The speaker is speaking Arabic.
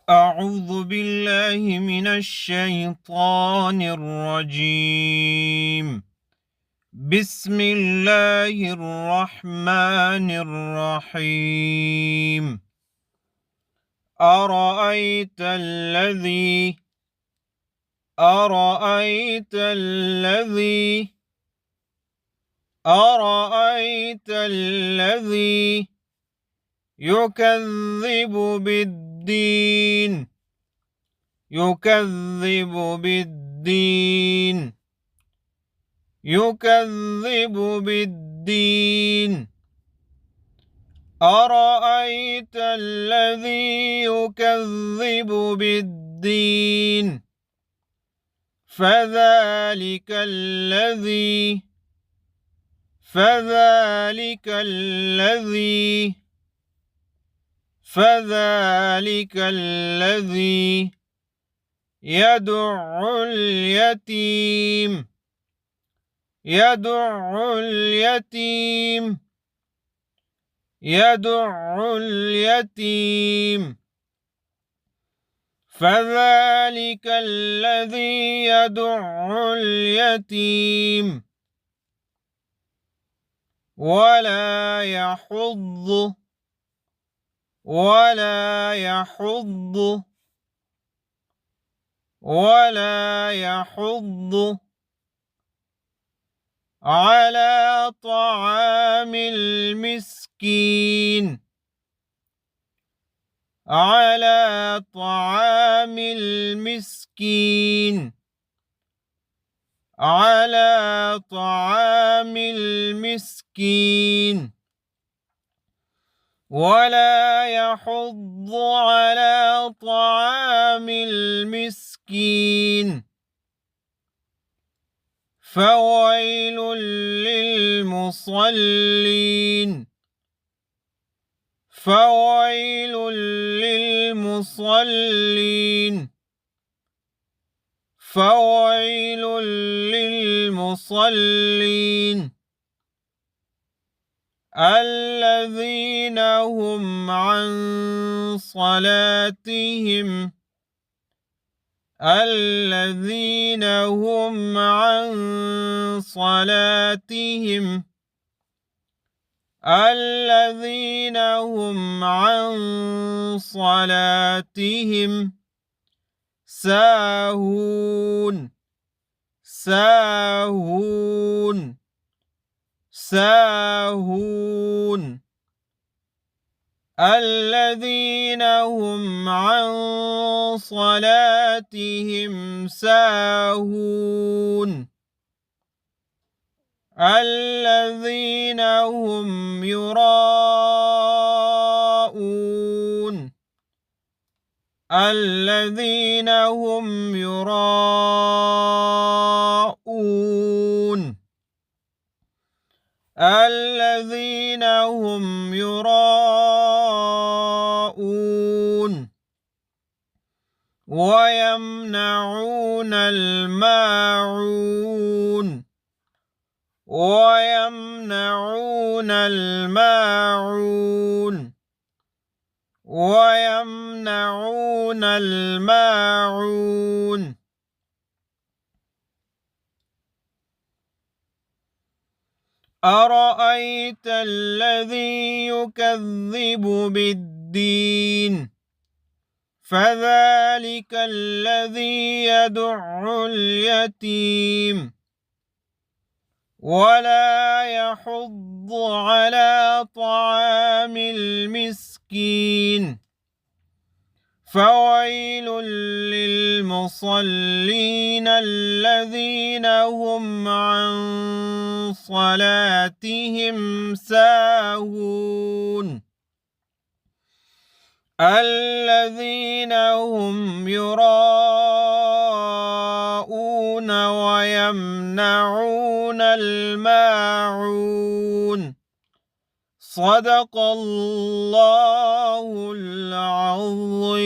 أعوذ بالله من الشيطان الرجيم. بسم الله الرحمن الرحيم. أرأيت الذي أرأيت الذي أرأيت الذي يكذب بالدين يكذب بالدين يكذب بالدين أرأيت الذي يكذب بالدين فذلك الذي فذلك الذي فذلك الذي يدع اليتيم يدع اليتيم يدع اليتيم فذلك الذي يدع اليتيم ولا يحض ولا يحض ولا يحض على طعام المسكين على طعام المسكين على طعام المسكين ولا يحض على طعام المسكين فويل للمصلين فويل للمصلين فويل للمصلين الذين هم عن صلاتهم الذين هم عن صلاتهم الذين هم عن صلاتهم ساهون ساهون ساهون الذين هم عن صلاتهم ساهون الذين هم يراءون الذين هم يراءون الذين هم يراءون ويمنعون الماعون ويمنعون الماعون ويمنعون الماعون أرأيت الذي يكذب بالدين فذلك الذي يدع اليتيم ولا يحض على طعام المسكين فويل للمصلين الذين هم عن صلاتهم ساهون الذين هم يراءون ويمنعون الماعون صدق الله العظيم.